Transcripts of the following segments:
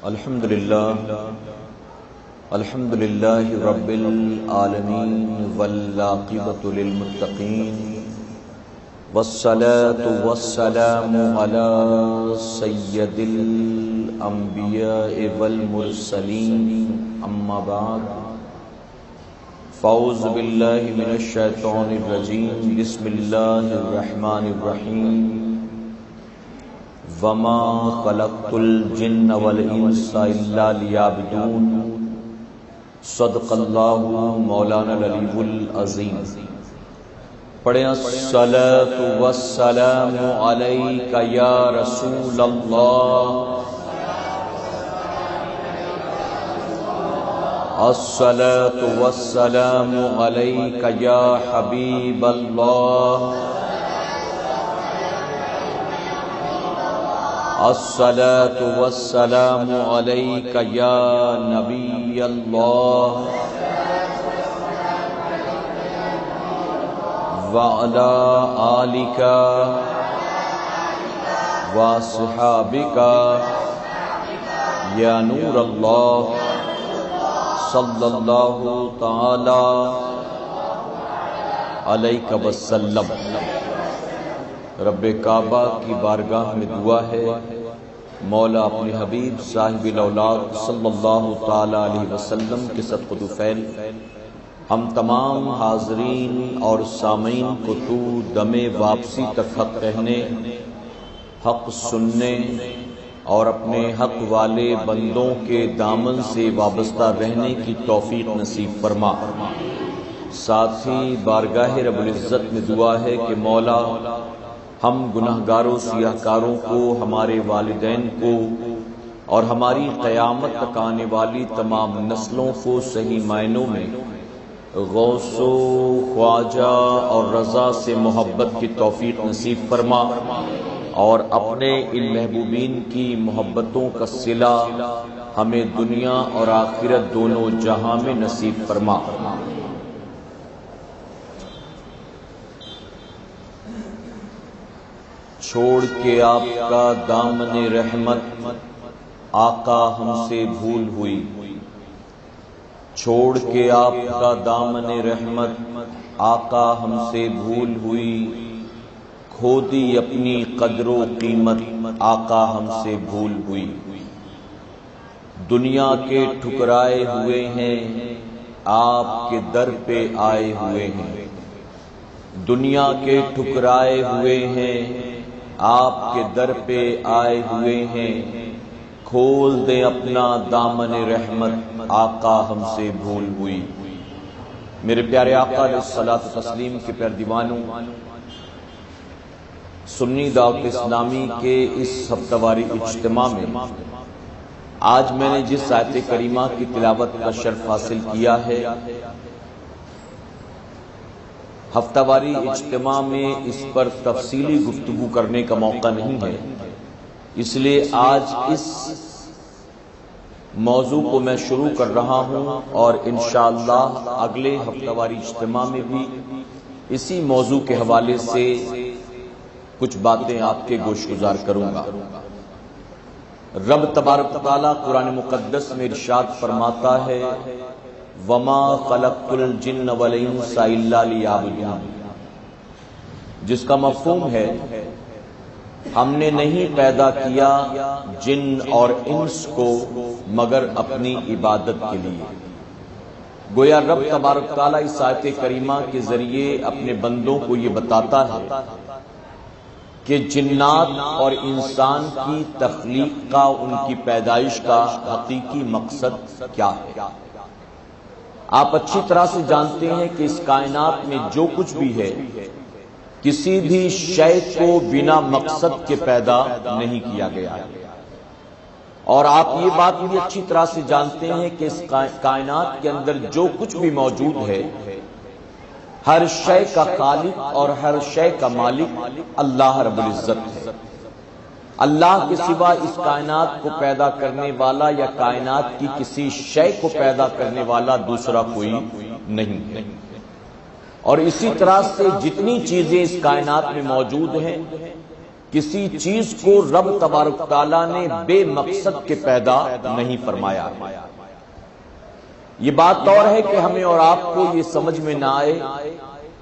الحمدللہ رب العالمین والعاقبۃ للمتقین والصلاة والسلام علی سید الانبیاء والمرسلین اما بعد فاعوذ باللہ من الشیطان الرجیم بسم اللہ الرحمن الرحیم وما خلقت الجن والانس الا لیعبدون صدق اللہ مولانا العلی العظیم۔ پڑھیں الصلاۃ والسلام علیک یا رسول اللہ، الصلاۃ والسلام علیک یا حبیب اللہ، الصلاۃ والسلام علیک یا نبی اللہ وعلی آلک واصحابک یا نور اللہ صلی اللہ تعالی علیہ وسلم۔ رب کعبہ کی بارگاہ میں دعا ہے مولا اپنے حبیب صاحب الاولاد صلی اللہ تعالی علیہ وسلم کے صدقہ طفیل ہم تمام حاضرین اور سامعین کو تو دم واپسی تک حق کہنے، حق سننے اور اپنے حق والے بندوں کے دامن سے وابستہ رہنے کی توفیق نصیب فرما۔ ساتھ ہی بارگاہ رب العزت میں دعا ہے کہ مولا ہم گناہگاروں سیاہکاروں کو، ہمارے والدین کو اور ہماری قیامت تک آنے والی تمام نسلوں کو صحیح معنوں میں غوث و خواجہ اور رضا سے محبت کی توفیق نصیب فرما، اور اپنے ان محبوبین کی محبتوں کا صلہ ہمیں دنیا اور آخرت دونوں جہاں میں نصیب فرما۔ چھوڑ کے آپ کا دامن رحمت آقا ہم سے بھول ہوئی، چھوڑ کے آپ کا دامن رحمت آقا ہم سے بھول ہوئی، کھو دی اپنی قدر و قیمت آقا ہم سے بھول ہوئی۔ دنیا کے ٹھکرائے ہوئے ہیں آپ کے در پہ آئے ہوئے ہیں، دنیا کے ٹھکرائے ہوئے ہیں آپ کے در پہ آئے ہوئے ہیں، کھول دیں اپنا دامن رحمت آقا ہم سے بھول ہوئی۔ میرے پیارے آقا علیہ الصلوۃ والتسلیم کے پیارے دیوانوں، سنی دعوت اسلامی کے اس ہفتہ واری اجتماع میں آج میں نے جس آیت کریمہ کی تلاوت کا شرف حاصل کیا ہے، ہفتہ واری اجتماع میں اس پر تفصیلی گفتگو کرنے کا موقع نہیں ہے، اس لیے آج اس موضوع کو میں شروع کر رہا ہوں اور انشاءاللہ اگلے ہفتہ واری اجتماع میں بھی اسی موضوع کے حوالے سے کچھ باتیں آپ کے گوش گزار کروں گا۔ رب تبارک و تعالیٰ قرآن مقدس میں ارشاد فرماتا ہے وَمَا خَلَقْتُ الْجِنَّ وَالْإِنسَ إِلَّا لِيَعْبُدُونِ، جس کا مفہوم ہے ہم نے نہیں پیدا کیا جن اور انس کو مگر اپنی عبادت کے لیے۔ گویا رب تبارک تعالیٰ اس آیت کریمہ کے ذریعے اپنے بندوں کو یہ بتاتا ہے کہ جنات اور انسان کی تخلیق کا، ان کی پیدائش کا حقیقی مقصد کیا ہے۔ آپ اچھی طرح سے جانتے ہیں کہ اس کائنات میں جو کچھ بھی ہے کسی بھی شے کو بنا مقصد کے پیدا نہیں کیا گیا، اور آپ یہ بات بھی اچھی طرح سے جانتے ہیں کہ اس کائنات کے اندر جو کچھ بھی موجود ہے ہر شے کا خالق اور ہر شے کا مالک اللہ رب العزت ہے۔ اللہ کے سوا اس کائنات کو پیدا کرنے والا یا کائنات کی کسی شے کو پیدا کرنے والا دوسرا کوئی نہیں ہے۔ اور اسی طرح سے جتنی چیزیں اس کائنات میں موجود ہیں کسی چیز کو رب تبارک تعالیٰ نے بے مقصد کے پیدا نہیں فرمایا۔ یہ بات اور ہے کہ ہمیں اور آپ کو یہ سمجھ میں نہ آئے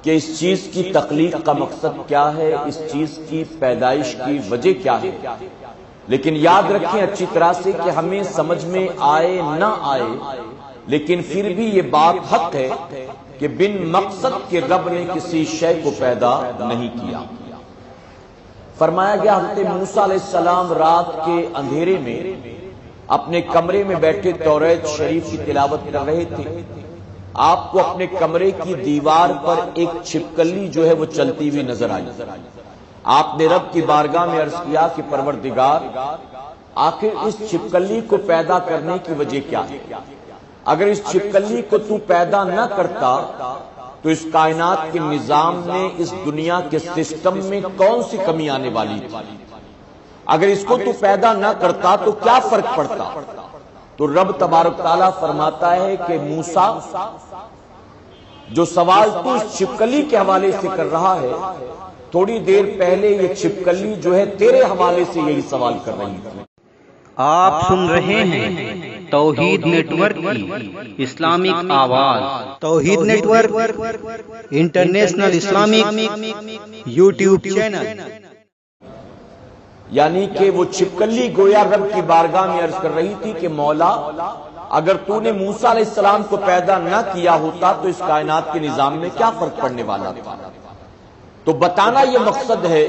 کہ اس چیز کی تخلیق کا مقصد کیا ہے، اس چیز کی پیدائش کی وجہ کیا ہے، لیکن یاد رکھیں اچھی طرح سے کہ ہمیں سمجھ میں آئے نہ آئے، لیکن پھر بھی یہ بات حق ہے کہ بن مقصد کے رب نے کسی شے کو پیدا نہیں کیا۔ فرمایا گیا حضرت موسیٰ علیہ السلام رات کے اندھیرے میں اپنے کمرے میں بیٹھے توریت شریف کی تلاوت کر رہے تھے۔ آپ کو اپنے کمرے کی دیوار پر ایک چھپکلی جو ہے وہ چلتی ہوئی نظر آئی۔ آپ نے رب کی بارگاہ میں عرض کیا کہ پروردگار، آخر اس چھپکلی کو پیدا کرنے کی وجہ کیا ہے؟ اگر اس چھپکلی کو تو پیدا نہ کرتا تو اس کائنات کے نظام میں، اس دنیا کے سسٹم میں کون سی کمی آنے والی تھی؟ اگر اس کو تو پیدا نہ کرتا تو کیا فرق پڑتا؟ تو رب تبارک تعالیٰ فرماتا ہے کہ موسیٰ، جو سوال تو اس چھپکلی کے حوالے سے کر رہا ہے، تھوڑی دیر پہلے یہ چھپکلی جو ہے تیرے حوالے سے یہی سوال کر رہی تھی۔ آپ سن رہے ہیں توحید نیٹ ورک کی اسلامک آواز۔ Tawheed network international Islamic YouTube channel. یعنی کہ وہ چھپکلی گویا رب کی بارگاہ میں عرض کر رہی تھی کہ مولا، اگر تو نے موسیٰ علیہ السلام کو پیدا نہ کیا ہوتا تو اس کائنات کے نظام میں کیا فرق پڑنے والا تھا؟ تو بتانا یہ مقصد ہے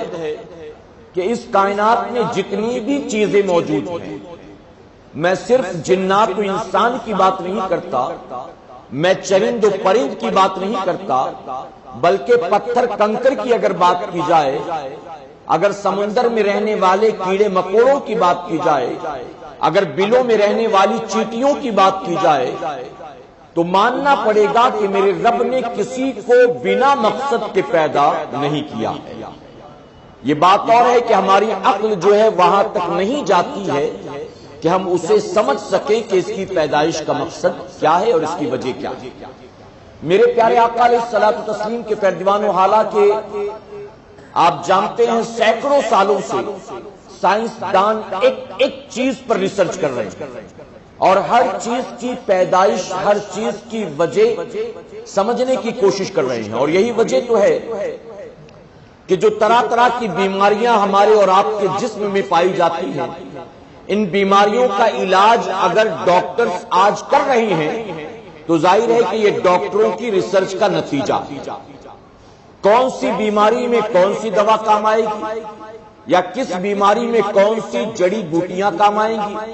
کہ اس کائنات میں جتنی بھی چیزیں موجود ہیں، میں صرف جنات و انسان کی بات نہیں کرتا، میں چرند و پرند کی بات نہیں کرتا، بلکہ پتھر کنکر کی اگر بات کی جائے، اگر سمندر میں رہنے والے کیڑے مکوڑوں کی بات کی جائے، اگر بلوں میں رہنے والی چیٹیوں کی بات کی جائے، تو ماننا پڑے گا کہ میرے رب نے کسی کو بنا مقصد کے پیدا نہیں کیا۔ یہ بات اور ہے کہ ہماری عقل جو ہے وہاں تک نہیں جاتی ہے کہ ہم اسے سمجھ سکیں کہ اس کی پیدائش کا مقصد کیا ہے اور اس کی وجہ کیا ہے۔ میرے پیارے آقا علیہ الصلوۃ والتسلیم کے پیروانوں، حالانکہ آپ جانتے ہیں سینکڑوں سالوں سے سائنسدان ایک چیز پر ریسرچ کر رہے ہیں اور ہر چیز کی پیدائش، ہر چیز کی وجہ سمجھنے کی کوشش کر رہے ہیں، اور یہی وجہ تو ہے کہ جو طرح طرح کی بیماریاں ہمارے اور آپ کے جسم میں پائی جاتی ہیں، ان بیماریوں کا علاج اگر ڈاکٹرز آج کر رہے ہیں تو ظاہر ہے کہ یہ ڈاکٹروں کی ریسرچ کا نتیجہ۔ کون سی بیماری میں کون سی دوا کام آئے گی، یا کس بیماری میں کون سی جڑی بوٹیاں کام آئیں گی،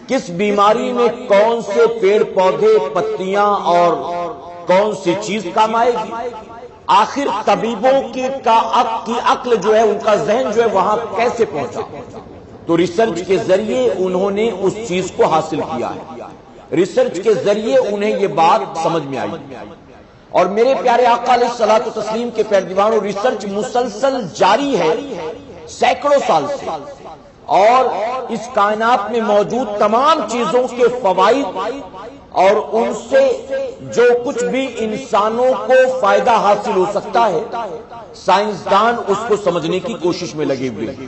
کس بیماری میں کون سے پیڑ پودے، پتیاں اور کون سی چیز کام آئے گی، آخر طبیبوں کی عقل جو ہے، ان کا ذہن جو ہے وہاں کیسے پہنچا؟ تو ریسرچ کے ذریعے انہوں نے اس چیز کو حاصل کیا ہے، ریسرچ کے ذریعے انہیں یہ بات سمجھ میں آئی۔ اور میرے پیارے آقا علیہ الصلوۃ والتسلیم کے پیروانوں، ریسرچ مسلسل جاری ہے سینکڑوں سال سے، اور اس کائنات میں موجود تمام چیزوں کے فوائد اور ان سے جو کچھ بھی انسانوں کو فائدہ حاصل ہو سکتا ہے، سائنسدان اس کو سمجھنے کی کوشش میں لگے ہوئے ہیں۔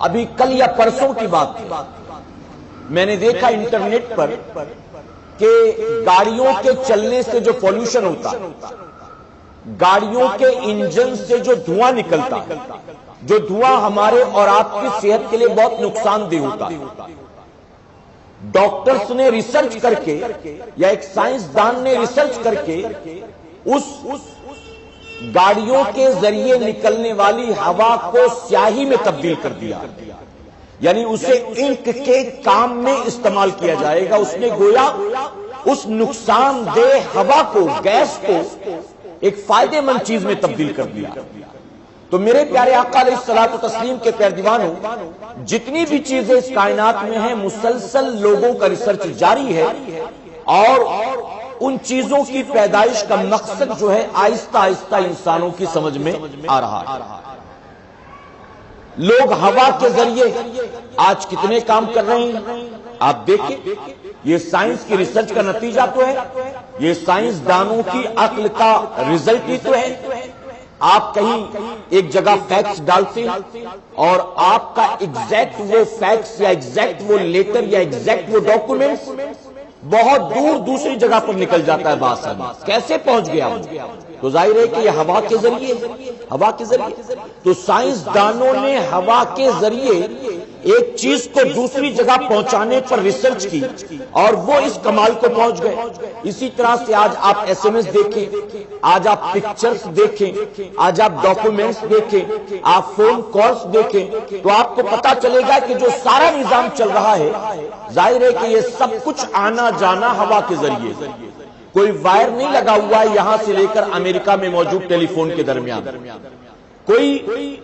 ابھی کل یا پرسوں کی بات ہے، میں نے دیکھا انٹرنیٹ پر کہ گاڑیوں کے چلنے سے جو پولوشن ہوتا ہے، گاڑیوں کے انجن سے جو دھواں نکلتا ہے، جو دھواں ہمارے اور آپ کی صحت کے لیے بہت نقصان دہ ہوتا ہے، ڈاکٹرز نے ریسرچ کر کے یا ایک سائنسدان نے ریسرچ کر کے اس گاڑیوں کے ذریعے نکلنے والی ہوا کو سیاہی میں تبدیل کر دیا، یعنی اسے انک کے کام میں استعمال کیا جائے گا۔ اس نے گویا اس نقصان دہ ہوا کو، گیس کو ایک فائدے مند چیز میں تبدیل کر دیا۔ تو میرے پیارے آقا علیہ الصلوۃ والتسلیم کے پیروانوں، جتنی بھی چیزیں اس کائنات میں ہیں، مسلسل لوگوں کا ریسرچ جاری ہے، اور ان چیزوں کی پیدائش کا مقصد جو ہے آہستہ آہستہ انسانوں کی سمجھ میں آ رہا ہے۔ لوگ ہوا کے ذریعے آج کتنے کام کر رہے ہیں، آپ دیکھیں، یہ سائنس کی ریسرچ کا نتیجہ تو ہے، یہ سائنسدانوں کی عقل کا رزلٹ ہی تو ہے آپ کہیں ایک جگہ فیکس ڈالتے اور آپ کا ایگزیکٹ وہ فیکس یا ایگزیکٹ وہ لیٹر یا ایگزیکٹ وہ ڈاکومنٹ بہت دور دوسری جگہ پر نکل جاتا ہے بآسانی. کیسے پہنچ گیا؟ تو ظاہر ہے کہ یہ ہوا کے ذریعے تو سائنسدانوں نے ہوا کے ذریعے ایک چیز کو دوسری جگہ پہنچانے پر ریسرچ کی اور وہ اس کمال کو پہنچ گئے. اسی طرح سے آج آپ ایس ایم ایس دیکھیں, آج آپ پکچرز دیکھیں, آج آپ ڈاکومنٹس دیکھیں, آپ فون کالز دیکھیں, تو آپ کو پتا چلے گا کہ جو سارا نظام چل رہا ہے ظاہر ہے کہ یہ سب کچھ آنا جانا ہوا کے ذریعے. کوئی وائر نہیں لگا ہوا ہے یہاں سے لے کر امریکہ میں موجود ٹیلی فون کے درمیان, کوئی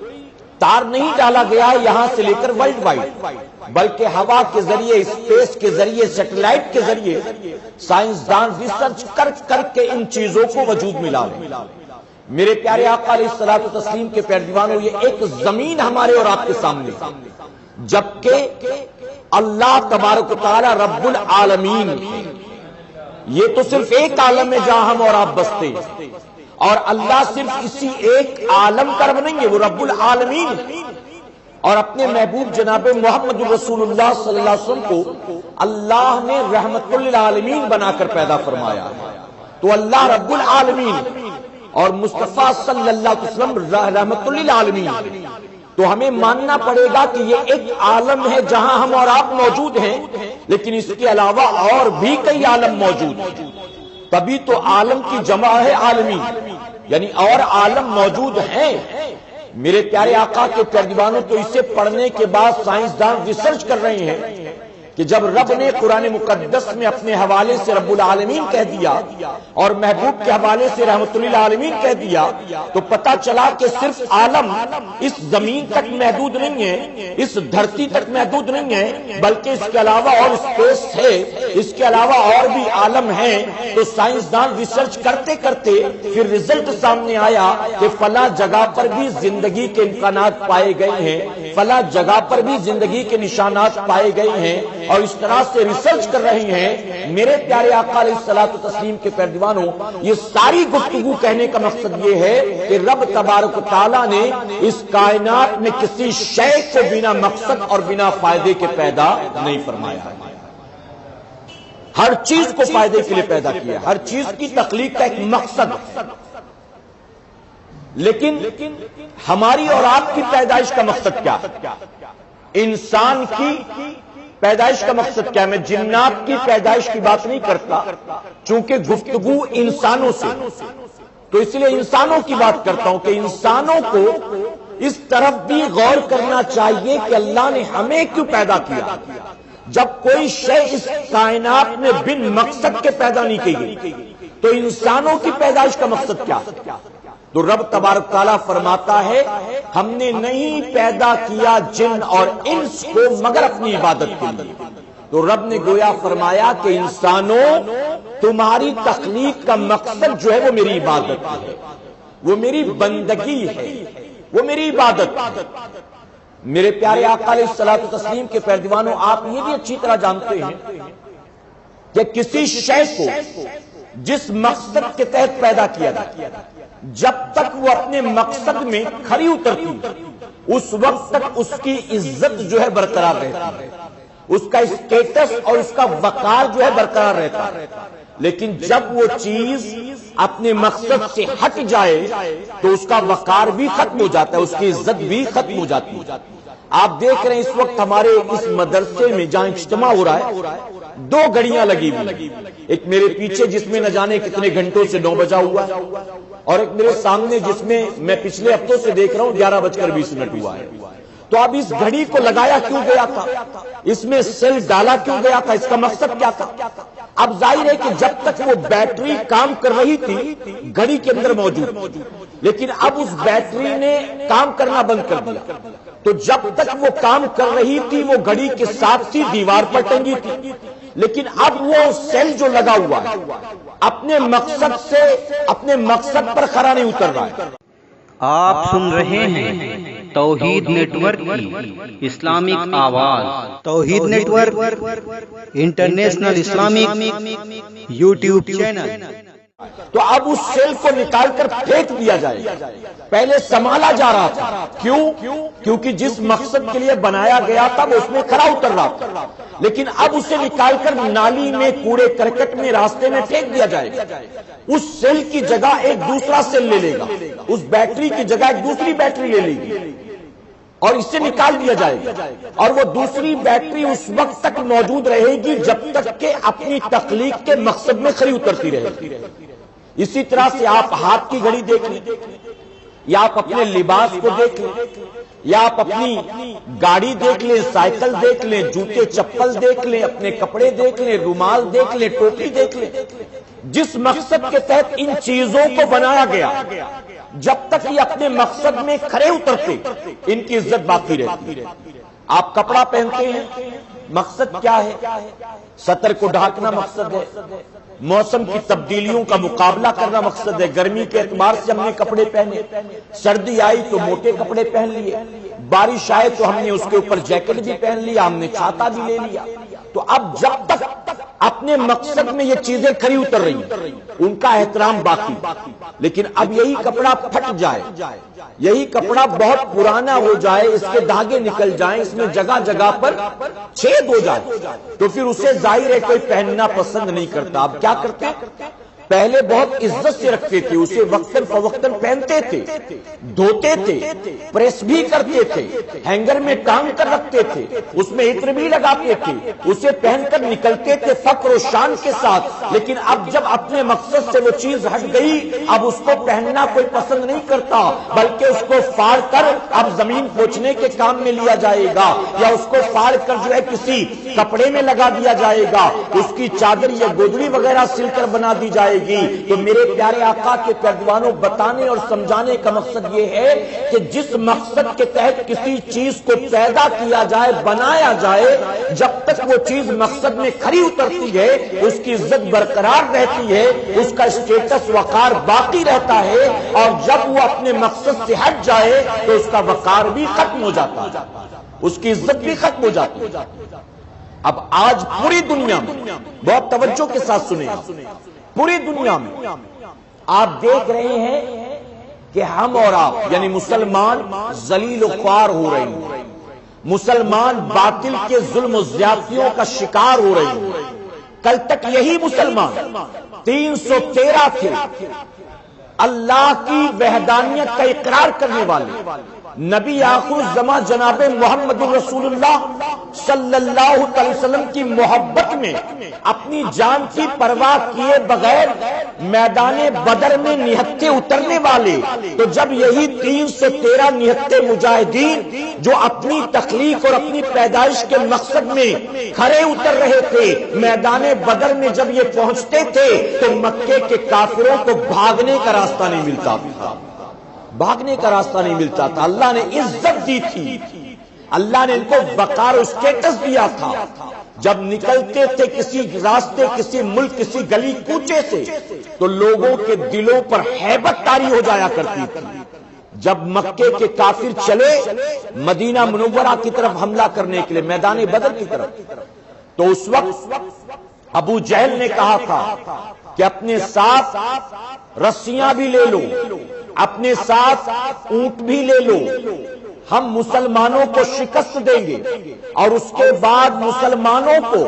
تار نہیں ڈالا گیا ہے یہاں سے لے کر ورلڈ وائڈ, بلکہ ہوا کے ذریعے, اسپیس کے ذریعے, سیٹلائٹ کے ذریعے سائنسدان ریسرچ کر کے ان چیزوں کو وجود ملا. میرے پیارے آقا علیہ الصلوۃ والتسلیم کے پیروانوں, یہ ایک زمین ہمارے اور آپ کے سامنے, جبکہ اللہ تبارک و تعالی رب العالمین, یہ تو صرف ایک عالم ہے جہاں ہم اور آپ بستے ہیں, اور اللہ صرف اسی ایک عالم کا رب نہیں ہے, وہ رب العالمین. اور اپنے محبوب جناب محمد رسول اللہ صلی اللہ علیہ وسلم کو اللہ نے رحمت للعالمین بنا کر پیدا فرمایا. تو اللہ رب العالمین اور مصطفیٰ صلی اللہ علیہ وسلم رحمت للعالمین. تو ہمیں ماننا پڑے گا کہ یہ ایک عالم ہے جہاں ہم اور آپ موجود ہیں, لیکن اس کے علاوہ اور بھی کئی عالم موجود ہیں. تبھی تو عالم کی جمع ہے عالمین, یعنی اور عالم موجود ہیں. میرے پیارے آقا کے پیروانوں, تو اسے پڑھنے کے بعد سائنسدان ریسرچ کر رہے ہیں کہ جب رب نے قرآن مقدس میں اپنے حوالے سے رب العالمین کہہ دیا اور محبوب کے حوالے سے رحمت للعالمین کہہ دیا, تو پتا چلا کہ صرف عالم اس زمین تک محدود نہیں ہے, اس دھرتی تک محدود نہیں ہے, بلکہ اس کے علاوہ اور اسپیس ہے, اس کے علاوہ اور بھی عالم ہیں. تو سائنسدان ریسرچ کرتے کرتے پھر رزلٹ سامنے آیا کہ فلاں جگہ پر بھی زندگی کے امکانات پائے گئے ہیں, فلاں جگہ پر بھی زندگی کے نشانات پائے گئے ہیں, اور اس طرح سے ریسرچ کر رہے ہیں. میرے پیارے آقا علیہ الصلوۃ والتسلیم کے پیروانوں, یہ ساری گفتگو کہنے کا مقصد یہ ہے کہ رب تبارک و تعالیٰ نے اس کائنات میں کسی شے کو بنا مقصد اور بنا فائدے کے پیدا نہیں فرمایا. ہر چیز کو فائدے کے لیے پیدا کیا, ہر چیز کی تخلیق کا ایک مقصد. لیکن ہماری اور آپ کی پیدائش کا مقصد کیا ہے؟ انسان کی پیدائش کا مقصد کیا ہے؟ میں جنات کی پیدائش کی بات نہیں کرتا, چونکہ گفتگو انسانوں سے, تو اس لیے انسانوں کی بات کرتا ہوں کہ انسانوں کو اس طرف بھی غور کرنا چاہیے کہ اللہ نے ہمیں کیوں پیدا کیا. جب کوئی شے اس کائنات میں بن مقصد کے پیدا نہیں کی گئی, تو انسانوں کی پیدائش کا مقصد کیا؟ تو رب تبارک تعالیٰ فرماتا ہے, ہم نے نہیں پیدا کیا جن اور انس کو مگر اپنی عبادت کے لیے. تو رب نے گویا فرمایا کہ انسانوں, تمہاری تخلیق کا مقصد جو ہے وہ میری عبادت ہے, وہ میری بندگی ہے, وہ میری عبادت ہے. میرے پیارے آقا علیہ الصلوۃ والتسلیم کے پیروانوں, آپ یہ بھی اچھی طرح جانتے ہیں کہ کسی شے کو جس مقصد کے تحت پیدا کیا جائے, جب تک وہ اپنے مقصد میں کھری اترتی, اس وقت تک اس کی عزت جو ہے برقرار رہتی ہے, اس کا اسٹیٹس اور اس کا وقار جو ہے برقرار رہتا ہے. لیکن جب وہ چیز اپنے مقصد سے ہٹ جائے تو اس کا وقار بھی ختم ہو جاتا ہے, اس کی عزت بھی ختم ہو جاتی ہے. آپ دیکھ رہے ہیں اس وقت ہمارے اس مدرسے میں جہاں اجتماع ہو رہا ہے, 2 گھڑیاں لگی ہوئی, ایک میرے پیچھے جس میں نہ جانے کتنے گھنٹوں سے 9 بجا ہوا, اور ایک میرے سامنے جس میں میں پچھلے ہفتوں سے دیکھ رہا ہوں 11:20 ہوا ہے. تو اب اس گھڑی کو لگایا کیوں گیا تھا, اس میں سیل ڈالا کیوں گیا تھا, اس کا مقصد کیا تھا؟ اب ظاہر ہے کہ جب تک وہ بیٹری کام کر رہی تھی گھڑی کے اندر موجود, لیکن اب اس بیٹری نے کام کرنا بند کر دیا. تو جب تک وہ کام کر رہی تھی وہ گھڑی کے ساتھ ہی دیوار پر ٹنگی تھی, لیکن اب وہ سیل جو لگا ہوا ہے اپنے مقصد پر کھرا نہیں اتر رہا ہے. آپ سن رہے ہیں توحید نیٹ ورک کی اسلامک آواز. Tawheed network international Islamic YouTube channel. تو اب اس سیل کو نکال کر پھینک دیا جائے گا. پہلے سنبھالا جا رہا تھا. کیونکہ جس مقصد کے لیے بنایا گیا تھا وہ اس میں کھرا اتر رہا تھا. لیکن اب اسے نکال کر نالی میں، کوڑے کرکٹ میں، راستے میں پھینک دیا جائے گا. اس سیل کی جگہ ایک دوسرا سیل لے لے گا، اس بیٹری کی جگہ ایک دوسری بیٹری لے لے گی اور اسے نکال دیا جائے گا. اور وہ دوسری بیٹری اس وقت تک موجود رہے گی جب تک کہ اپنی تخلیق کے مقصد میں کھری اترتی رہے گی. اسی طرح سے آپ ہاتھ کی گھڑی دیکھ لیں، یا آپ اپنے لباس کو دیکھ لیں، یا آپ اپنی گاڑی دیکھ لیں، سائیکل دیکھ لیں، جوتے چپل دیکھ لیں، اپنے کپڑے دیکھ لیں، رومال دیکھ لیں، ٹوپی دیکھ لیں. جس مقصد کے تحت ان چیزوں کو بنایا گیا، جب تک یہ اپنے مقصد میں کھرے اترتے ان کی عزت باقی رہتی. آپ کپڑا پہنتے ہیں، مقصد کیا ہے؟ سطر کو ڈھانکنا مقصد ہے. موسم کی تبدیلیوں کا مقابلہ کرنا مقصد ہے. گرمی کے اعتبار سے ہم نے کپڑے پہنے، سردی آئی تو موٹے کپڑے پہن لیے، بارش آئے تو ہم نے اس کے اوپر جیکٹ بھی پہن لیا، ہم نے چھاتا بھی لے لیا. تو اب جب تک اپنے مقصد میں یہ چیزیں کھری اتر رہی ہیں ان کا احترام باقی. لیکن اب یہی کپڑا پھٹ جائے، یہی کپڑا بہت پرانا ہو جائے، اس کے دھاگے نکل جائیں، اس میں جگہ جگہ پر چھید ہو جائے، تو پھر اسے ظاہر ہے کوئی پہننا پسند نہیں کرتا. اب کیا کرتے؟ پہلے بہت عزت سے رکھتے تھے، اسے وقتاً فوقتاً پہنتے تھے، دھوتے تھے، پریس بھی کرتے تھے، ہینگر میں ٹانگ کر رکھتے تھے، اس میں عطر بھی لگاتے تھے، اسے پہن کر نکلتے تھے فخر و شان کے ساتھ. لیکن اب جب اپنے مقصد سے وہ چیز ہٹ گئی، اب اس کو پہننا کوئی پسند نہیں کرتا، بلکہ اس کو پھاڑ کر اب زمین پوچھنے کے کام میں لیا جائے گا، یا اس کو پھاڑ کر جو ہے کسی کپڑے میں لگا دیا جائے گا، اس کی چادر یا گودڑی وغیرہ سل کر بنا دی جائے گی. تو میرے پیارے آقا کے پیروانوں، بتانے اور سمجھانے کا مقصد یہ ہے کہ جس مقصد کے تحت کسی چیز کو پیدا کیا جائے، بنایا جائے، جب تک وہ چیز مقصد میں کھری اترتی ہے اس کی عزت برقرار رہتی ہے، اس کا اسٹیٹس وقار باقی رہتا ہے. اور جب وہ اپنے مقصد سے ہٹ جائے تو اس کا وقار بھی ختم ہو جاتا ہے، اس کی عزت بھی ختم ہو جاتی ہے. اب آج پوری دنیا میں، بہت توجہ کے ساتھ سنیں، پوری دنیا میں آپ دیکھ رہے ہیں کہ ہم اور آپ یعنی مسلمان ذلیل و خوار ہو رہے ہیں، مسلمان باطل کے ظلم و زیادتیوں کا شکار ہو رہے ہیں. کل تک یہی مسلمان 313 تھے اللہ کی وحدانیت کا اقرار کرنے والے، نبی آخر الزمان جناب محمد رسول اللہ صلی اللہ علیہ وسلم کی محبت میں اپنی جان کی پرواہ کیے بغیر میدان بدر میں نہتے اترنے والے. تو جب یہی 313 نہتے مجاہدین جو اپنی تخلیق اور اپنی پیدائش کے مقصد میں کھڑے اتر رہے تھے، میدان بدر میں جب یہ پہنچتے تھے تو مکے کے کافروں کو بھاگنے کا راستہ نہیں ملتا تھا، بھاگنے کا راستہ نہیں ملتا تھا. اللہ نے عزت دی تھی، اللہ نے ان کو وقار و اسٹیٹس دیا تھا. جب نکلتے تھے کسی راستے، کسی ملک، کسی گلی کوچے سے تو لوگوں کے دلوں پر ہیبت طاری ہو جایا کرتی تھی. جب مکے کے کافر چلے مدینہ منورہ کی طرف حملہ کرنے کے لیے، میدان بدر کی طرف، تو اس وقت ابو جہل نے کہا تھا کہ اپنے ساتھ رسیاں بھی لے لو، اپنے ساتھ اونٹ بھی لے لو، ہم مسلمانوں کو شکست دیں گے اور اس کے بعد مسلمانوں کو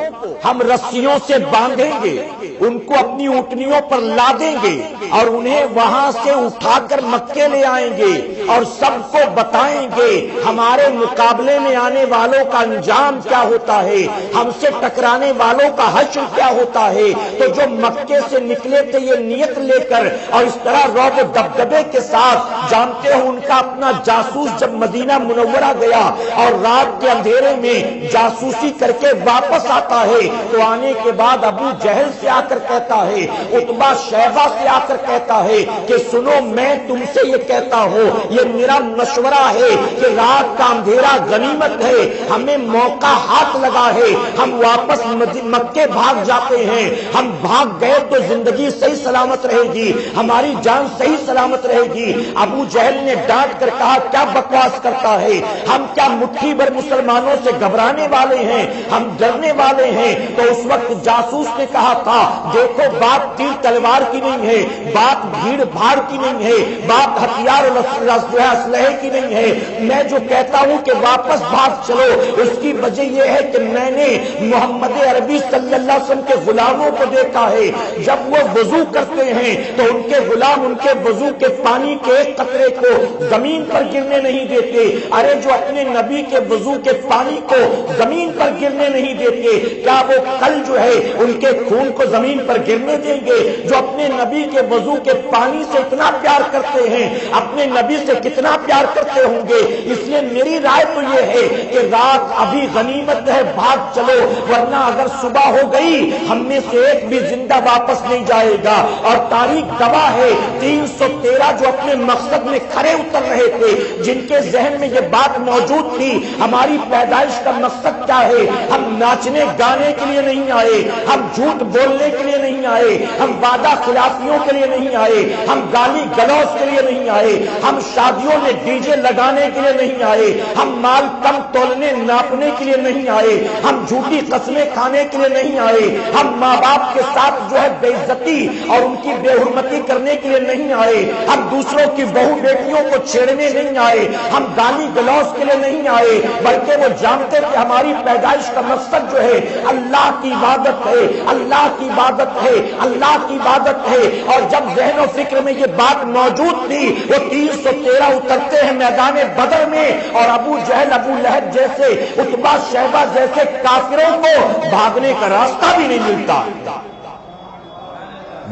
ہم رسیوں سے باندھیں گے، ان کو اپنی اونٹنیوں پر لادیں گے اور انہیں وہاں سے اٹھا کر مکے لے آئیں گے اور سب کو بتائیں گے ہمارے مقابلے میں آنے والوں کا انجام کیا ہوتا ہے، ہم سے ٹکرانے والوں کا حشر کیا ہوتا ہے. تو جو مکے سے نکلے تھے یہ نیت لے کر اور اس طرح رعب و دبدبے کے ساتھ، جانتے ہو ان کا اپنا جاسوس جب مدینہ منورہ گیا اور رات کے اندھیرے میں جاسوسی کر کے واپس آتا ہے تو آنے کے بعد ابو جہل سے آ کر کہتا ہے، عتبہ شیبہ سے آ کر کہتا ہے کہ سنو میں تم سے یہ کہتا ہوں، یہ میرا مشورہ ہے کہ رات کا اندھیرا غنیمت ہے، ہمیں موقع ہاتھ لگا ہے، ہم واپس مکے بھاگ جاتے ہیں. ہم بھاگ گئے تو زندگی صحیح سلامت رہے گی، ہماری جان صحیح سلامت رہے گی. ابو جہل نے ڈانٹ کر کہا کیا بکواس کر کرتا ہے؟ ہم کیا مٹھی بھر مسلمانوں سے گھبرانے والے ہیں؟ ہم ڈرنے والے ہیں؟ تو اس وقت جاسوس نے کہا تھا دیکھو بات تیر تلوار کی نہیں ہے، بات بھیڑ بھاڑ کی نہیں ہے، بات ہتھیار اسلحے کی نہیں ہے، میں جو کہتا ہوں کہ واپس بھاگ چلو، اس کی وجہ یہ ہے کہ میں نے محمد عربی صلی اللہ علیہ وسلم کے غلاموں کو دیکھا ہے، جب وہ وضو کرتے ہیں تو ان کے غلام ان کے وضو کے پانی کے ایک قطرے کو زمین پر گرنے نہیں دیتے۔ ارے جو اپنے نبی کے وضو کے پانی کو زمین پر گرنے نہیں دیتے، کیا وہ کل جو ہے ان کے خون کو زمین پر گرنے دیں گے؟ جو اپنے نبی کے وضو کے پانی سے اتنا پیار کرتے ہیں، اپنے نبی سے کتنا پیار کرتے ہوں گے؟ اس لیے میری رائے تو یہ ہے کہ رات ابھی غنیمت ہے، بھاگ چلو، ورنہ اگر صبح ہو گئی ہم میں سے ایک بھی زندہ واپس نہیں جائے گا۔ اور تاریخ گواہ ہے 313 جو اپنے مقصد میں کھڑے اتر رہے تھے، جن کے ذہن میں یہ بات موجود تھی ہماری پیدائش کا مقصد کیا ہے، ہم ناچنے گانے کے لیے نہیں آئے، ہم جھوٹ بولنے کے لیے نہیں آئے، ہم وعدہ خلافیوں کے لیے نہیں آئے، ہم گالی گلوچ کے لیے نہیں آئے، ہم شادیوں میں ڈی جے لگانے کے لیے نہیں آئے، ہم مال کم تولنے ناپنے کے لیے نہیں آئے، ہم جھوٹی قسمیں کھانے کے لیے نہیں آئے، ہم ماں باپ کے ساتھ جو ہے بے عزتی اور ان کی بے حرمتی کرنے کے لیے نہیں آئے، ہم دوسروں کی بہو بیٹیوں کو چھیڑنے نہیں آئے، ہم گالی گلوچ کے لیے نہیں آئے، بلکہ وہ جانتے کہ ہماری پیدائش کا مقصد جو ہے اللہ کی عبادت ہے، اللہ کی عبادت ہے، اللہ کی عبادت ہے۔ اور جب ذہن و فکر میں یہ بات موجود تھی، وہ 313 اترتے ہیں میدان بدر میں، اور ابو جہل ابو لہب جیسے عتبہ شیبہ جیسے کافروں کو بھاگنے کا راستہ بھی نہیں ملتا۔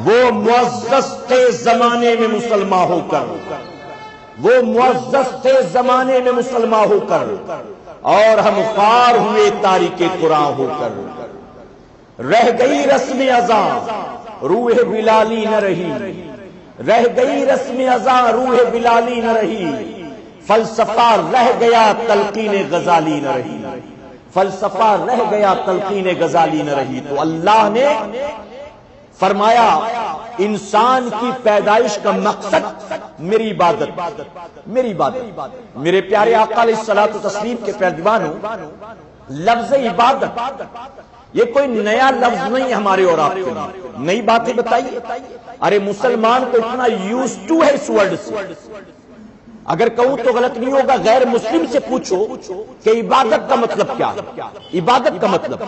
وہ معزز تھے زمانے میں مسلمان ہو کر، وہ معزز تھے زمانے میں مسلمان ہو کر، اور ہم خوار ہوئے تاریک قرآن ہو کر۔ رہ گئی رسم ازاں روح بلالی نہ رہی، رہ گئی رسم ازاں روح بلالی نہ رہی، فلسفہ رہ گیا تلقین غزالی نہ رہی، فلسفہ رہ گیا تلقین غزالی نہ رہی۔ تو اللہ نے فرمایا انسان کی پیدائش کا مقصد میری عبادت، میری عبادت۔ میرے پیارے آقا علیہ الصلوۃ والتسلیم کے پیروانوں، لفظ عبادت یہ کوئی نیا لفظ نہیں ہمارے اور آپ کے لیے، نئی باتیں بتائیے۔ ارے مسلمان کو اتنا یوز ٹو ہے اس ورڈ سے، اگر کہوں تو غلط نہیں ہوگا، غیر مسلم سے پوچھو کہ عبادت کا مطلب کیا ہے، عبادت کا مطلب،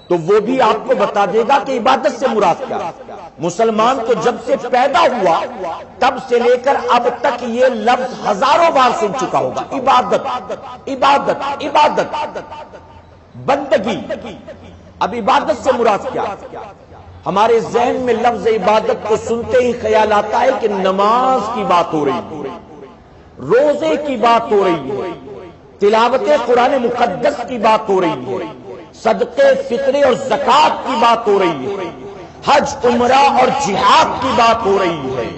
تو وہ بھی آپ کو بتا دے گا کہ عبادت سے مراد کیا ہے۔ مسلمان تو جب سے پیدا ہوا تب سے لے کر اب تک یہ لفظ ہزاروں بار سن چکا ہوگا، عبادت عبادت عبادت، بندگی۔ اب عبادت سے مراد کیا ہے؟ ہمارے ذہن میں لفظ عبادت کو سنتے ہی خیال آتا ہے کہ نماز کی بات ہو رہی ہے، روزے کی بات ہو رہی ہے، تلاوت قرآن مقدس کی بات ہو رہی ہے، صدقے فطرے اور زکوٰۃ کی بات ہو رہی ہے، حج عمرہ اور جہاد کی بات ہو رہی ہے۔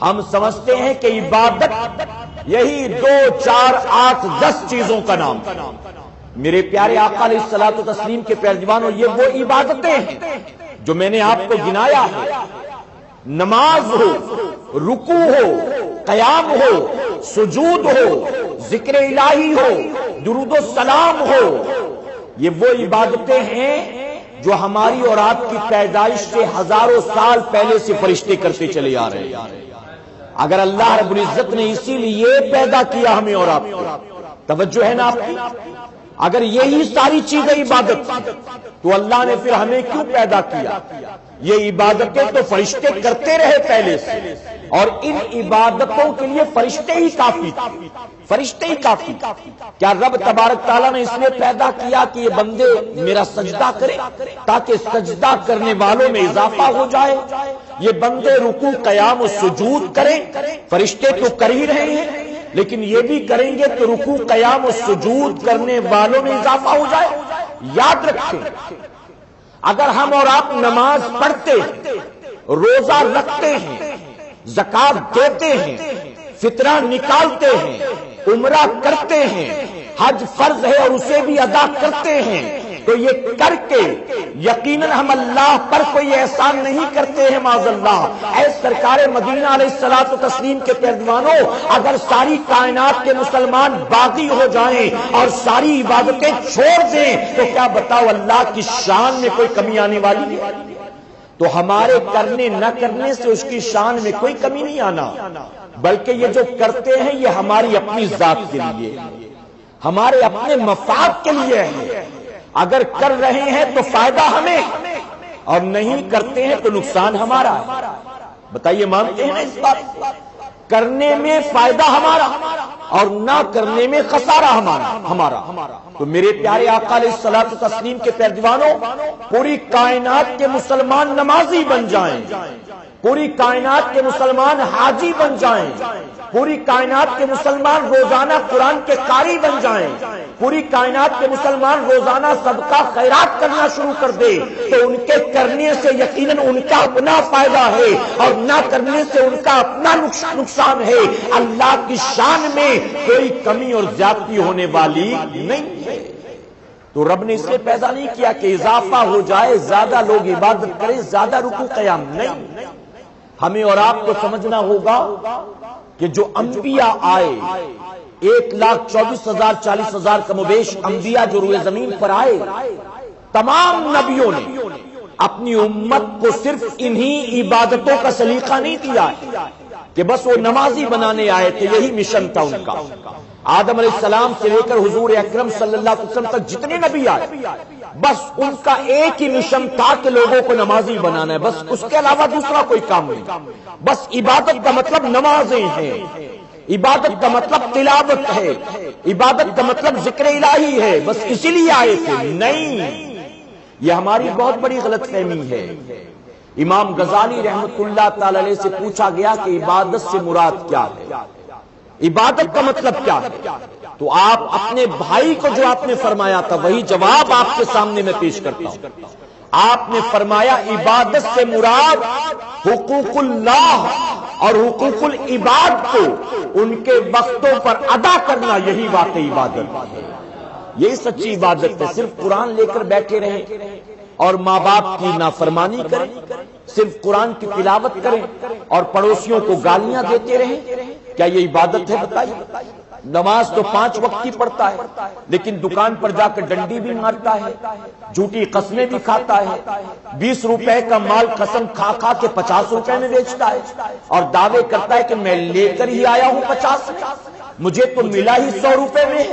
ہم سمجھتے ہیں کہ عبادت یہی 2 4 8 10 چیزوں کا نام۔ میرے پیارے آقا علیہ الصلوۃ والتسلیم کے پیروانوں، یہ وہ عبادتیں ہیں جو میں نے آپ کو گنایا ہے، نماز ہو، رکوع ہو، قیام ہو، سجود ہو، ذکر الہی ہو، درود و سلام ہو، یہ وہ عبادتیں ہیں جو ہماری اور آپ کی پیدائش سے ہزاروں سال پہلے سے فرشتے کرتے چلے آ رہے ہیں۔ اگر اللہ رب العزت نے اسی لیے پیدا کیا ہمیں اور آپ کو، توجہ ہے نا آپ کی؟ اگر یہی ساری چیزیں عبادت تو اللہ نے پھر ہمیں کیوں پیدا کیا؟ یہ عبادتیں تو فرشتے کرتے رہے پہلے سے، اور ان عبادتوں کے لیے فرشتے ہی کافی تھے، فرشتے ہی کافی۔ کیا رب تبارک تعالیٰ نے اس لیے پیدا کیا کہ یہ بندے میرا سجدہ کرے تاکہ سجدہ کرنے والوں میں اضافہ ہو جائے؟ یہ بندے رکوع قیام و سجود کریں، فرشتے تو کر ہی رہے ہیں، لیکن یہ بھی کریں گے کہ رکوع قیام و سجود کرنے والوں میں اضافہ ہو جائے۔ یاد رکھیں، اگر ہم اور آپ نماز پڑھتے ہیں، روزہ رکھتے ہیں، زکوٰۃ دیتے ہیں، فطرہ نکالتے ہیں، عمرہ کرتے ہیں، حج فرض ہے اور اسے بھی ادا کرتے ہیں، تو یہ کر کے یقیناً ہم اللہ پر کوئی احسان نہیں کرتے ہیں معاذ اللہ۔ اے سرکار مدینہ علیہ الصلوۃ والتسلیم کے پیروانوں، اگر ساری کائنات کے مسلمان باغی ہو جائیں اور ساری عبادتیں چھوڑ دیں تو کیا بتاؤ اللہ کی شان میں کوئی کمی آنے والی ہے؟ تو ہمارے کرنے نہ کرنے سے اس کی شان میں کوئی کمی نہیں آنا، بلکہ یہ جو کرتے ہیں یہ ہماری اپنی ذات کے لیے، ہمارے اپنے مفاد کے لیے ہے۔ اگر کر رہے ہیں تو فائدہ ہمیں، اور نہیں کرتے ہیں تو نقصان ہمارا ہے۔ بتائیے مانتے ہیں نا اس بات؟ کرنے میں فائدہ ہمارا اور نہ کرنے میں خسارہ ہمارا۔ تو میرے پیارے آقا علیہ الصلوۃ والتسلیم کے پیروانوں، پوری کائنات کے مسلمان نمازی بن جائیں، پوری کائنات کے مسلمان حاجی بن جائیں، پوری کائنات کے مسلمان روزانہ قرآن کے قاری بن جائیں، پوری کائنات کے مسلمان روزانہ صدقہ خیرات کرنا شروع کر دے، تو ان کے کرنے سے یقیناً ان کا اپنا فائدہ ہے اور نہ کرنے سے ان کا اپنا نقصان ہے۔ اللہ کی شان میں کوئی کمی اور زیادتی ہونے والی نہیں ہے۔ تو رب نے اس لیے پیدا نہیں کیا کہ اضافہ ہو جائے، زیادہ لوگ عبادت کریں، زیادہ رکوع قیام، نہیں۔ ہمیں اور آپ کو سمجھنا ہوگا کہ جو انبیاء آئے، 1,24,000 40,000 کم و بیش انبیاء جو روئے زمین پر آئے، تمام نبیوں نے اپنی امت کو صرف انہی عبادتوں کا سلیقہ نہیں دیا کہ بس وہ نمازی بنانے آئے تھے، یہی مشن تھا ان کا۔ آدم علیہ السلام سے لے کر حضور اکرم صلی اللہ علیہ وسلم تک جتنے نبی آئے، بس ان کا ایک ہی مشن تھا کہ لوگوں کو نمازی بنانا ہے، بس اس کے علاوہ دوسرا کوئی کام نہیں۔ بس عبادت کا مطلب نمازیں ہیں، عبادت کا مطلب تلاوت ہے، عبادت کا مطلب ذکر الہی ہے، بس اسی لیے آئے تھے۔ نہیں، یہ ہماری بہت بڑی غلط فہمی ہے۔ امام غزالی رحمت اللہ تعالی علیہ سے پوچھا گیا کہ عبادت سے مراد کیا ہے، عبادت کا مطلب کیا ہے؟ تو آپ اپنے بھائی کو جو آپ نے فرمایا تھا وہی جواب آپ کے سامنے میں پیش کرتا ہوں۔ آپ نے فرمایا عبادت سے مراد حقوق اللہ اور حقوق العباد کو ان کے وقتوں پر ادا کرنا، یہی واقعی عبادت ہے، یہی سچی عبادت ہے۔ صرف قرآن لے کر بیٹھے رہیں اور ماں باپ کی نافرمانی کریں، صرف قرآن کی تلاوت کریں اور پڑوسیوں کو گالیاں دیتے رہیں، کیا یہ عبادت ہے؟ بتائیے۔ نماز تو 5 وقت کی پڑھتا ہے، لیکن دکان پر جا کر ڈنڈی بھی مارتا ہے، جھوٹی قسمیں بھی کھاتا ہے، 20 روپے کا مال قسم کھا کھا کے 50 روپے میں بیچتا ہے اور دعوے کرتا ہے کہ میں لے کر ہی آیا ہوں 50 میں، مجھے تو ملا ہی 100 روپے میں،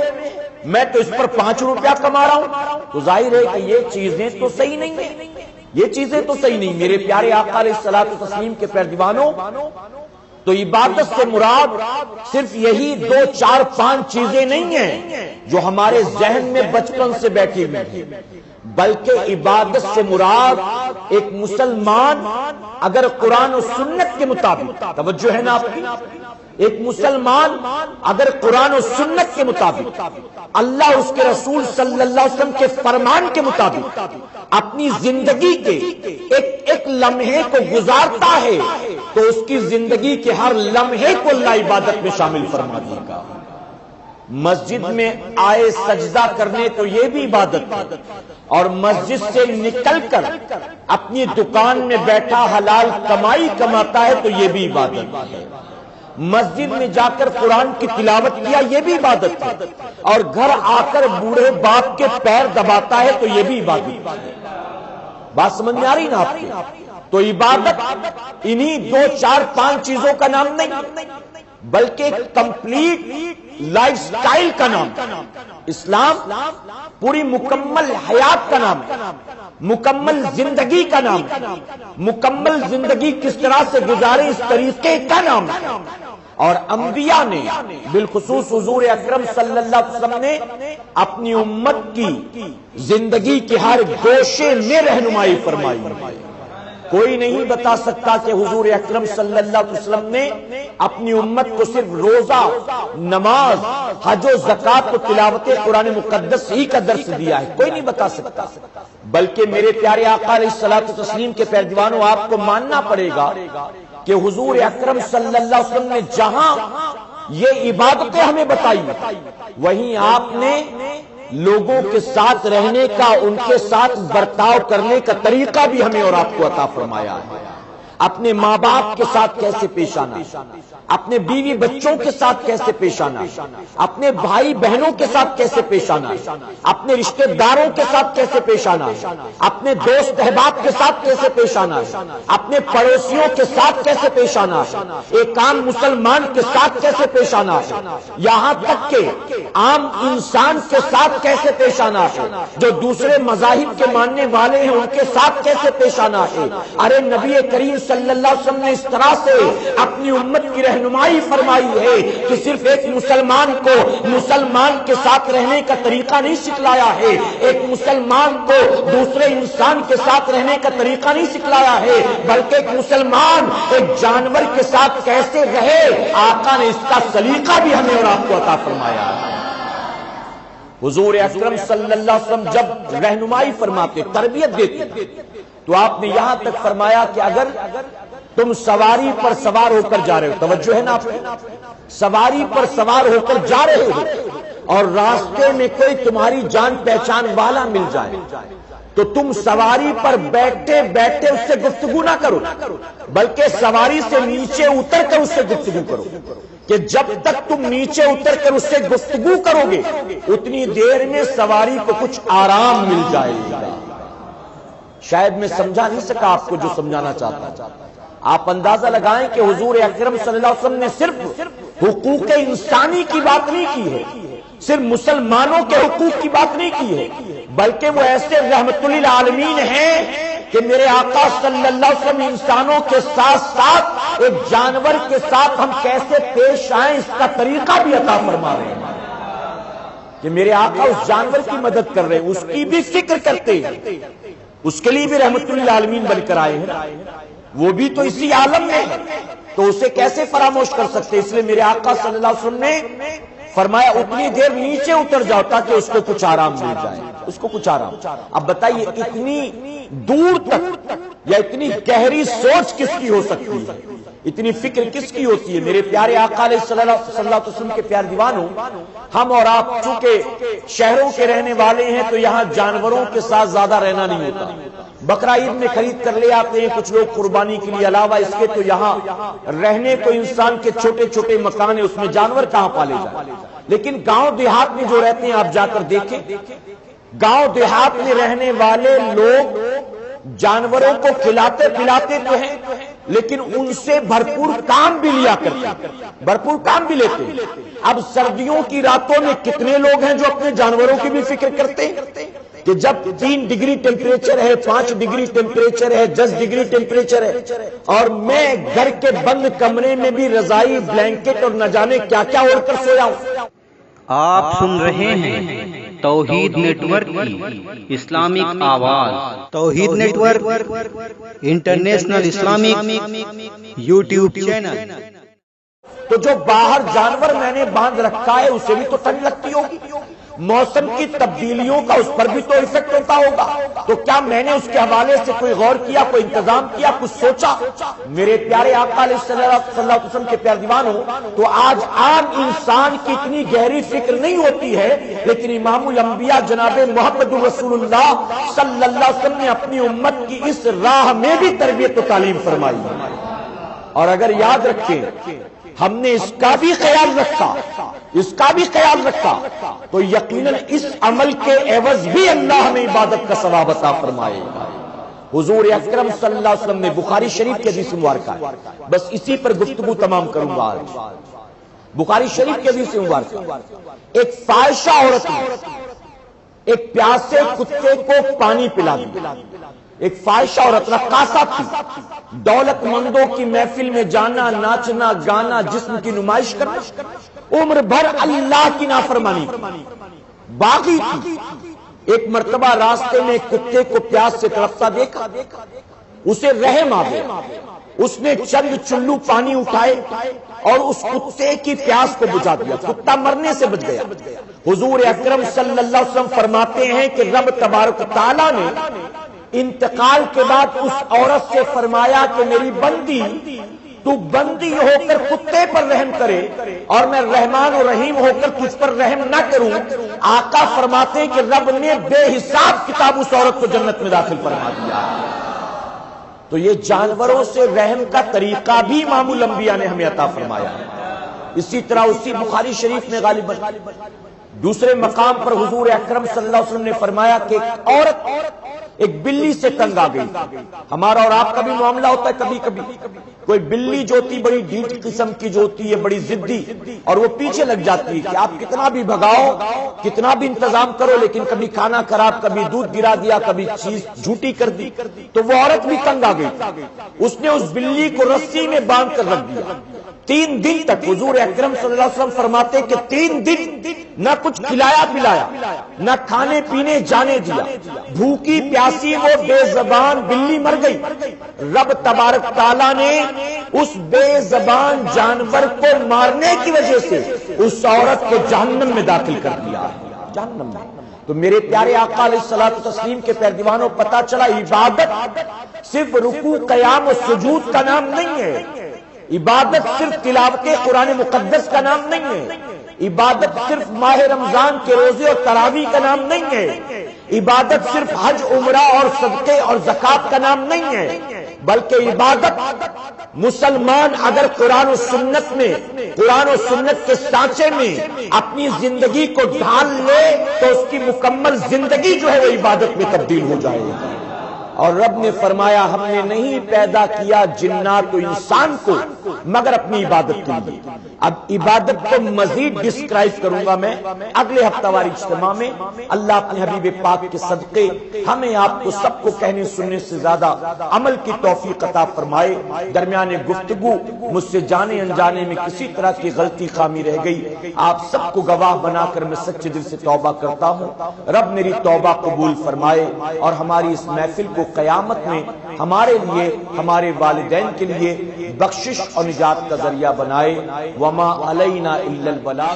میں تو اس پر 5 روپیہ کما رہا ہوں۔ تو ظاہر ہے کہ یہ چیزیں تو صحیح نہیں ہیں، یہ چیزیں تو صحیح نہیں۔ میرے پیارے آقا علیہ الصلوۃ والتسلیم کے پیروانوں، تو عبادت سے مراد صرف یہی 2 4 5 چیزیں نہیں ہیں جو ہمارے ذہن میں بچپن سے بیٹھی ہوئی ہیں، بلکہ عبادت سے مراد ایک مسلمان اگر قرآن و سنت کے مطابق، توجہ ہے نا آپ کی، ایک مسلمان اگر قرآن و سنت کے مطابق، اللہ اس کے رسول صلی اللہ علیہ وسلم کے فرمان کے مطابق اپنی زندگی کے ایک لمحے کو گزارتا ہے تو اس کی زندگی کے ہر لمحے کو اللہ عبادت میں شامل فرما دے گا۔ مسجد میں آئے سجدہ کرنے تو یہ بھی عبادت ہے، اور مسجد سے نکل کر اپنی دکان میں بیٹھا حلال کمائی کماتا ہے تو یہ بھی عبادت ہے۔ مسجد میں جا کر قرآن کی تلاوت کیا، یہ بھی عبادت ہے، اور گھر آ کر بوڑھے باپ کے پیر دباتا ہے تو یہ بھی عبادت ہے۔ بات سمجھ میں آ رہی نا آپ کی؟ تو عبادت انہی 2 4 5 چیزوں کا نام نہیں، بلکہ ایک کمپلیٹ لائف سٹائل کا نام۔ اسلام پوری مکمل حیات کا نام ہے، مکمل زندگی کا نام ہے، مکمل زندگی کس طرح سے گزارے اس طریقے کا نام ہے۔ اور انبیاء نے، بالخصوص حضور اکرم صلی اللہ علیہ وسلم نے اپنی امت کی زندگی کے ہر گوشے میں رہنمائی فرمائی ہے۔ کوئی نہیں بتا سکتا کہ حضور اکرم صلی اللہ علیہ وسلم نے اپنی امت کو صرف روزہ، نماز، حج و زکات و تلاوت قرآن مقدس ہی کا درس دیا ہے، کوئی نہیں بتا سکتا۔ بلکہ میرے پیارے آقا علیہ الصلوۃ والتسلیم کے پیروانوں، آپ کو ماننا پڑے گا کہ حضور اکرم صلی اللہ علیہ وسلم نے جہاں یہ عبادتیں ہمیں بتائی، وہیں آپ نے لوگوں کے ساتھ رہنے کا، ان کے ساتھ برتاؤ کرنے کا طریقہ بھی ہمیں اور آپ کو عطا فرمایا ہے۔ اپنے ماں باپ کے ساتھ کیسے پیش آنا، اپنے بیوی بچوں کے ساتھ کیسے پیش آنا، اپنے بھائی بہنوں کے ساتھ کیسے پیش آنا، اپنے رشتہ داروں کے ساتھ کیسے پیش آنا، اپنے دوست احباب کے ساتھ کیسے پیش آنا، اپنے پڑوسیوں کے ساتھ کیسے پیش آنا، ایک عام مسلمان کے ساتھ کیسے پیش آنا ہے، یہاں تک کہ عام انسان کے ساتھ کیسے پیش آنا ہے، جو دوسرے مذاہب کے ماننے والے ہیں ان کے ساتھ کیسے پیش آنا ہے۔ ارے نبی کریم صلی اللہ علیہ وسلم نے اس طرح سے اپنی امت کی رہنمائی فرمائی ہے کہ صرف ایک مسلمان کو مسلمان کے ساتھ رہنے کا طریقہ نہیں سکھلایا ہے، ایک مسلمان کو دوسرے انسان کے ساتھ رہنے کا طریقہ نہیں سکھلایا ہے، بلکہ ایک مسلمان ایک جانور کے ساتھ کیسے رہے، آقا نے اس کا سلیقہ بھی ہمیں اور آپ کو عطا فرمایا ہے۔ حضور اکرم صلی اللہ علیہ وسلم جب رہنمائی فرماتے، تربیت دیتے، تو آپ نے یہاں تک فرمایا کہ اگر تم سواری پر سوار ہو کر جا رہے ہو، توجہ ہے نا آپ کو، سواری پر سوار ہو کر جا رہے ہو اور راستے میں کوئی تمہاری جان پہچان والا مل جائے تو تم سواری پر بیٹھے بیٹھے اس سے گفتگو نہ کرو، بلکہ سواری سے نیچے اتر کر اس سے گفتگو کرو، کہ جب تک تم نیچے اتر کر اس سے گفتگو کرو گے اتنی دیر میں سواری کو کچھ آرام مل جائے گا۔ شاید میں سمجھا نہیں سکا آپ کو جو سمجھانا چاہتا ہوں۔ آپ اندازہ لگائیں کہ حضور اکرم صلی اللہ علیہ وسلم نے صرف حقوق انسانی کی بات نہیں کی ہے، صرف مسلمانوں کے حقوق کی بات نہیں کی ہے، بلکہ وہ ایسے رحمت للعالمین ہیں کہ میرے آقا صلی اللہ علیہ وسلم انسانوں کے ساتھ ساتھ ایک جانور کے ساتھ ہم کیسے پیش آئیں اس کا طریقہ بھی عطا فرما رہے ہیں، کہ میرے آقا اس جانور کی مدد کر رہے ہیں، اس کی بھی فکر کرتے ہیں، اس کے لیے بھی رحمت للعالمین بن کر آئے ہیں، وہ بھی تو اسی عالم میں ہے، تو اسے کیسے فراموش کر سکتے؟ اس لیے میرے آقا صلی اللہ علیہ وسلم نے فرمایا اتنی دیر نیچے اتر جاؤ تاکہ اس کو کچھ آرام مل جائے، اس کو کچھ آرام۔ اب بتائیے اتنی دور تک یا اتنی گہری سوچ کس کی ہو سکتی ہے، اتنی فکر کس کی ہوتی ہے؟ میرے پیارے آقا علیہ صلی اللہ علیہ وسلم کے پیارے دیوانوں، ہم اور آپ چونکہ شہروں کے رہنے والے ہیں تو یہاں جانوروں کے ساتھ زیادہ رہنا نہیں ہوتا، بقرہ عید میں خرید کر لے آتے ہیں کچھ لوگ قربانی کے لیے، علاوہ اس کے تو یہاں رہنے کو انسان کے چھوٹے چھوٹے مکان ہیں، اس میں جانور کہاں پالے جائیں، لیکن گاؤں دیہات میں جو رہتے ہیں آپ جا کر دیکھیں، گاؤں دیہات میں رہنے والے لوگ جانوروں کو کھلاتے پلاتے تو ہیں لیکن ان سے بھرپور کام بھی لیا کرتے ہیں، بھرپور کام بھی لیتے ہیں۔ اب سردیوں کی راتوں میں کتنے لوگ ہیں جو اپنے جانوروں کی بھی فکر کرتے ہیں کہ جب 3 ڈگری ٹیمپریچر ہے، 5 ڈگری ٹیمپریچر ہے، 10 ڈگری ٹیمپریچر ہے اور میں گھر کے بند کمرے میں بھی رضائی بلینکٹ اور نہ جانے کیا کیا اوڑھ کر سویا ہوں۔ آپ سن رہے ہیں توحید نیٹ ورک کی اسلامک آواز، Tawheed network international Islamic YouTube channel. تو جو باہر جانور میں نے باندھ رکھا ہے اسے بھی تو ٹھنڈ لگتی ہوگی، موسم کی تبدیلیوں کا اس پر بھی تو ایفیکٹ ہوتا ہوگا، تو کیا میں نے اس کے حوالے سے کوئی غور کیا، کوئی انتظام کیا، کچھ سوچا؟ میرے پیارے آقا علیہ صلی اللہ علیہ وسلم کے پیارے دیوان ہو تو آج عام انسان کی اتنی گہری فکر نہیں ہوتی ہے، لیکن امام الانبیاء جناب محمد رسول اللہ صلی اللہ علیہ وسلم نے اپنی امت کی اس راہ میں بھی تربیت و تعلیم فرمائی ہے۔ اور اگر یاد رکھیں ہم نے اس کا بھی خیال رکھا، اس کا بھی خیال رکھا تو یقیناً اس عمل کے عوض بھی اللہ ہمیں عبادت کا ثواب عطا فرمائے گا۔ حضور اکرم صلی اللہ علیہ وسلم نے بخاری شریف کی حدیث مبارکہ ہے، بس اسی پر گفتگو تمام کروں گا آج۔ بخاری شریف کی حدیث مبارکہ، ایک فاحشہ عورت نے ایک پیاسے کتے کو پانی پلا دیا، ایک فاحشہ عورت رقاصہ تھی، دولت مندوں کی محفل میں جانا، ناچنا گانا، جسم کی نمائش کرنا، عمر بھر اللہ کی نافرمانی، باغی تھی۔ ایک مرتبہ راستے میں ایک کتے کو پیاس سے تڑپتا دیکھا، اسے رحم آ گیا، اس نے چند چلو پانی اٹھائے اور اس کتے کی پیاس کو بجھا دیا، کتا مرنے سے بچ گیا۔ حضور اکرم صلی اللہ علیہ وسلم فرماتے ہیں کہ رب تبارک تعالیٰ نے انتقال کے بعد اس عورت سے فرمایا کہ میری بندی تو بندی ہو کر کتے پر رحم کرے اور میں رحمان و رحیم ہو کر تجھ پر رحم نہ کروں. آقا فرماتے ہیں کہ رب نے بے حساب کتاب اس عورت کو جنت میں داخل فرما دیا. تو یہ جانوروں سے رحم کا طریقہ بھی امام الانبیاء نے ہمیں عطا فرمایا ہے. اسی طرح اسی بخاری شریف میں غالباً دوسرے مقام پر حضور اکرم صلی اللہ علیہ وسلم نے فرمایا کہ ایک عورت ایک بلی سے تنگ آ گئی. ہمارا اور آپ کا بھی معاملہ ہوتا ہے کبھی کبھی. کوئی بلی جو ہوتی بڑی ڈھیٹ قسم کی جو ہوتی ہے, بڑی ضدی, اور وہ پیچھے لگ جاتی ہے کہ آپ کتنا بھی بھگاؤ, کتنا بھی انتظام کرو, لیکن کبھی کھانا خراب, کبھی دودھ گرا دیا, کبھی چیز جھوٹی کر دی. تو وہ عورت بھی تنگ آ گئی. اس نے اس بلی کو رسی میں باندھ کر رکھ دیا. 3 دن تک حضور اکرم صلی اللہ علیہ وسلم فرماتے کہ 3 دن نہ کچھ کھلایا پلایا, نہ کھانے پینے جانے دیا. بھوکی پیاسی وہ بے زبان بلی مر گئی. رب تبارک تعالیٰ نے اس بے زبان جانور کو مارنے کی وجہ سے اس عورت کو جہنم میں داخل کر دیا. جہنم میں. تو میرے پیارے آقا علیہ الصلوۃ والتسلیم کے پیروانوں پتہ چلا عبادت صرف رکوع قیام و سجود کا نام نہیں ہے. عبادت صرف تلاوت قرآن مقدس کا نام نہیں ہے. عبادت صرف ماہ رمضان کے روزے اور تراویح کا نام نہیں ہے. عبادت صرف حج عمرہ اور صدقے اور زکوٰۃ کا نام نہیں ہے, بلکہ عبادت مسلمان اگر قرآن و سنت میں, قرآن و سنت کے سانچے میں اپنی زندگی کو ڈھال لے تو اس کی مکمل زندگی جو ہے وہ عبادت میں تبدیل ہو جائے گی. اور رب نے فرمایا ہم نے نہیں پیدا کیا جنات و انسان کو مگر اپنی عبادت کے لیے. اب عبادت کو مزید ڈسکرائب کروں گا میں اگلے ہفتہ واری اجتماع میں. اللہ اپنے حبیب پاک کے صدقے ہمیں آپ کو سب کو کہنے سننے سے زیادہ عمل کی توفیق عطا فرمائے. درمیان گفتگو مجھ سے جانے انجانے میں کسی طرح کی غلطی خامی رہ گئی, آپ سب کو گواہ بنا کر میں سچے دل سے توبہ کرتا ہوں. رب میری توبہ قبول فرمائے اور ہماری اس محفل کو قیامت میں ہمارے لیے, ہمارے والدین کے لیے بخشش اور نجات کا ذریعہ بنائے. وما علینا الا البلاغ.